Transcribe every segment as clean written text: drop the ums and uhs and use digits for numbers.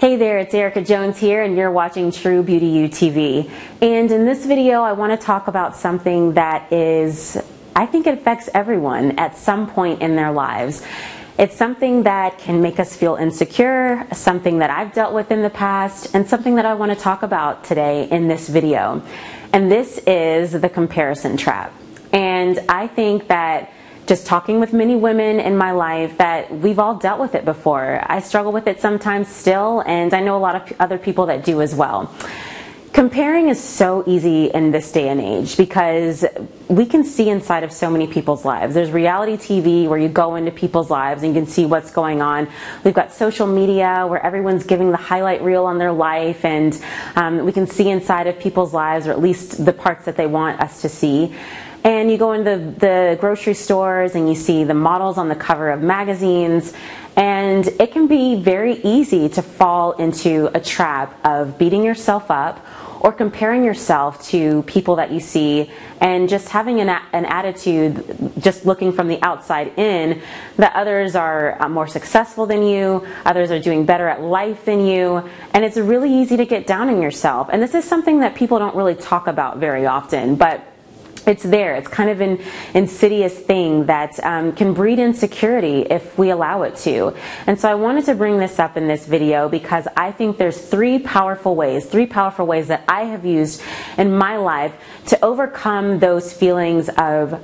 Hey there, it's Erica Jones here, and you're watching True Beauty U TV. And in this video, I want to talk about something that I think it affects everyone at some point in their lives. It's something that can make us feel insecure, something that I've dealt with in the past, and something that I want to talk about today in this video. And this is the comparison trap. And I think that just talking with many women in my life that we've all dealt with it before. I struggle with it sometimes still, and I know a lot of other people that do as well. Comparing is so easy in this day and age because we can see inside of so many people's lives. There's reality TV where you go into people's lives and you can see what's going on. We've got social media where everyone's giving the highlight reel on their life, and we can see inside of people's lives, or at least the parts that they want us to see. And you go into the grocery stores and you see the models on the cover of magazines, and it can be very easy to fall into a trap of beating yourself up or comparing yourself to people that you see and just having an attitude, just looking from the outside in, that others are more successful than you, others are doing better at life than you, and it's really easy to get down on yourself. And this is something that people don't really talk about very often, but it's there. It's kind of an insidious thing that can breed insecurity if we allow it to. And so I wanted to bring this up in this video because I think there's three powerful ways that I have used in my life to overcome those feelings of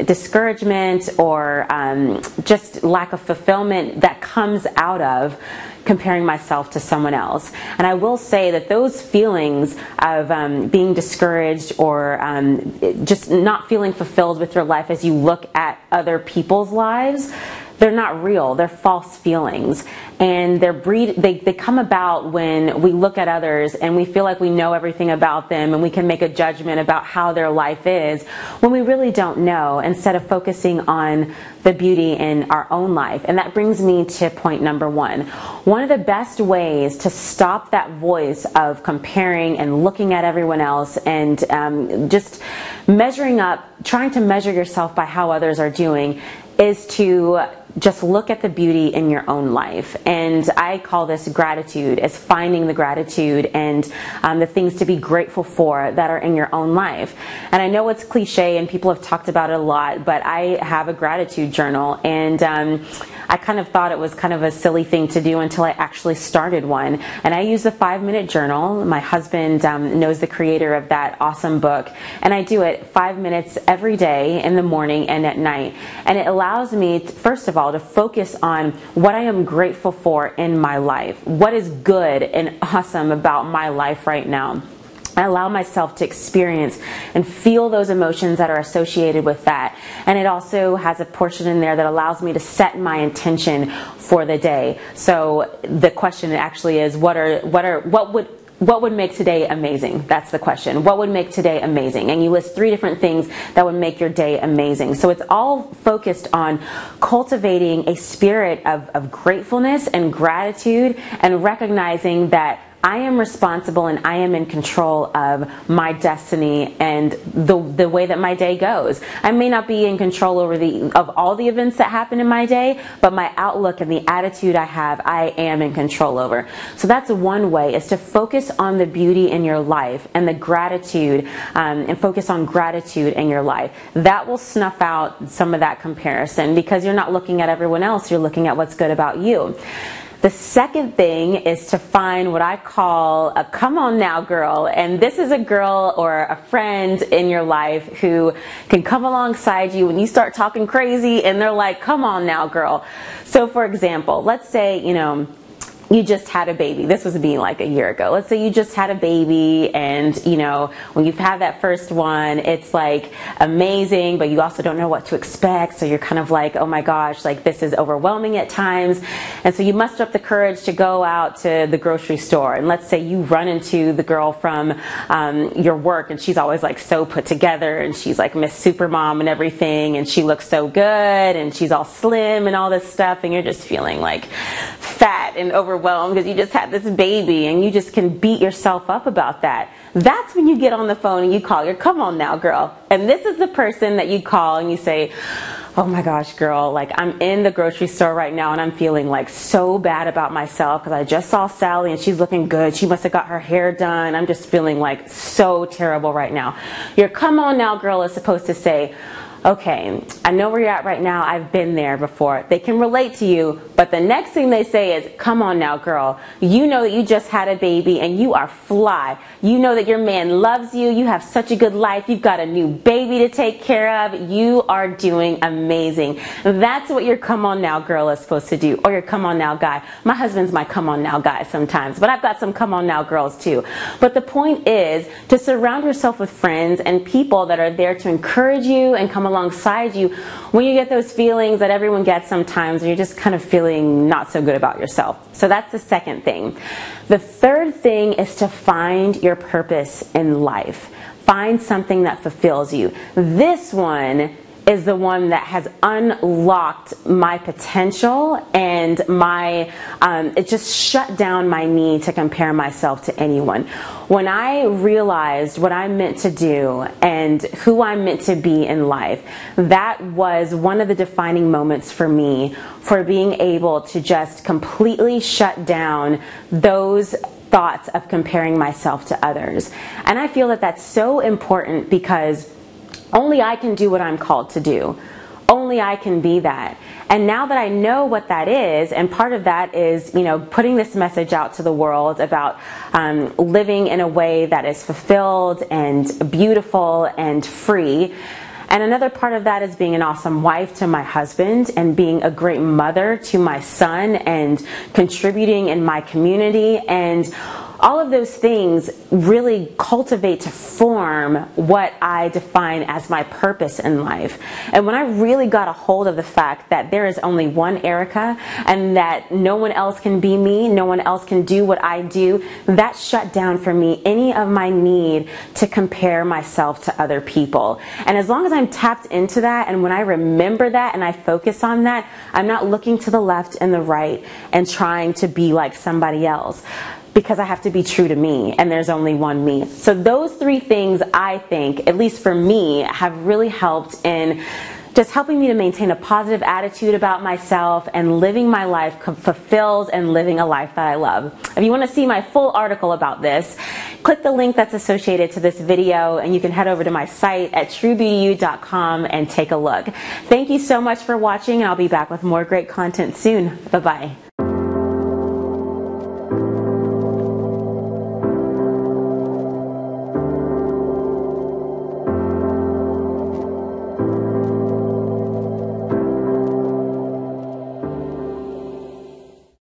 discouragement or just lack of fulfillment that comes out of comparing myself to someone else. And I will say that those feelings of being discouraged or just not feeling fulfilled with your life as you look at other people's lives, they're not real. They're false feelings. And they come about when we look at others and we feel like we know everything about them and we can make a judgment about how their life is when we really don't know, instead of focusing on the beauty in our own life. And that brings me to point number one. One of the best ways to stop that voice of comparing and looking at everyone else and just measuring up, trying to measure yourself by how others are doing, is to just look at the beauty in your own life. And I call this gratitude, as finding the gratitude and the things to be grateful for that are in your own life. And I know it's cliche and people have talked about it a lot, but I have a gratitude journal, and I kind of thought it was kind of a silly thing to do until I actually started one. And I use the 5-minute journal. My husband knows the creator of that awesome book, and I do it 5 minutes every day in the morning and at night. And it allows me, first of all, to focus on what I am grateful for in my life. What is good and awesome about my life right now? I allow myself to experience and feel those emotions that are associated with that. And it also has a portion in there that allows me to set my intention for the day. So the question actually is, what would make today amazing? That's the question. What would make today amazing? And you list 3 different things that would make your day amazing. So it's all focused on cultivating a spirit of gratefulness and gratitude, and recognizing that I am responsible and I am in control of my destiny and the way that my day goes. I may not be in control of all the events that happen in my day, but my outlook and the attitude I have, I am in control over. So that's one way, is to focus on the beauty in your life and the gratitude, and focus on gratitude in your life. That will snuff out some of that comparison because you're not looking at everyone else, you're looking at what's good about you. The second thing is to find what I call a come on now girl. And this is a girl or a friend in your life who can come alongside you when you start talking crazy and they're like, come on now girl. So for example, let's say, you just had a baby. This was me like a year ago. Let's say you just had a baby, and when you've had that first one, it's like amazing, but you also don't know what to expect. So you're kind of like, oh my gosh, like this is overwhelming at times. And so you muster up the courage to go out to the grocery store. And let's say you run into the girl from your work, and she's always like so put together, and she's like Miss Supermom and everything, and she looks so good, and she's all slim and all this stuff, and you're just feeling like fat and overwhelmed because you just had this baby, and you just can beat yourself up about that. That's when you get on the phone and you call your come on now girl. And this is the person that you call and you say, oh my gosh, girl, like I'm in the grocery store right now and I'm feeling like so bad about myself because I just saw Sally and she's looking good. She must have got her hair done. I'm just feeling like so terrible right now. Your come on now girl is supposed to say, okay, I know where you're at right now. I've been there before. They can relate to you, but the next thing they say is, come on now, girl. You know that you just had a baby and you are fly. You know that your man loves you. You have such a good life. You've got a new baby to take care of. You are doing amazing. That's what your come on now girl is supposed to do, or your come on now guy. My husband's my come on now guy sometimes, but I've got some come on now girls too. But the point is to surround yourself with friends and people that are there to encourage you and come alongside you when you get those feelings that everyone gets sometimes and you're just kind of feeling not so good about yourself. So that's the second thing. The third thing is to find your purpose in life. Find something that fulfills you. This one is the one that has unlocked my potential and it just shut down my need to compare myself to anyone. When I realized what I'm meant to do and who I'm meant to be in life, that was one of the defining moments for me for being able to just completely shut down those thoughts of comparing myself to others. And I feel that that's so important because only I can do what I'm called to do. Only I can be that. And now that I know what that is, and part of that is, putting this message out to the world about living in a way that is fulfilled and beautiful and free. And another part of that is being an awesome wife to my husband and being a great mother to my son and contributing in my community. And all of those things really cultivate to form what I define as my purpose in life. And when I really got a hold of the fact that there is only one Erica and that no one else can be me, no one else can do what I do, that shut down for me any of my need to compare myself to other people. And as long as I'm tapped into that, and when I remember that and I focus on that, I'm not looking to the left and the right and trying to be like somebody else, because I have to be true to me, and there's only one me. So those three things, I think, at least for me, have really helped in just helping me to maintain a positive attitude about myself and living my life fulfilled and living a life that I love. If you want to see my full article about this, click the link that's associated to this video, and you can head over to my site at truebeautyyou.com and take a look. Thank you so much for watching, and I'll be back with more great content soon. Bye-bye.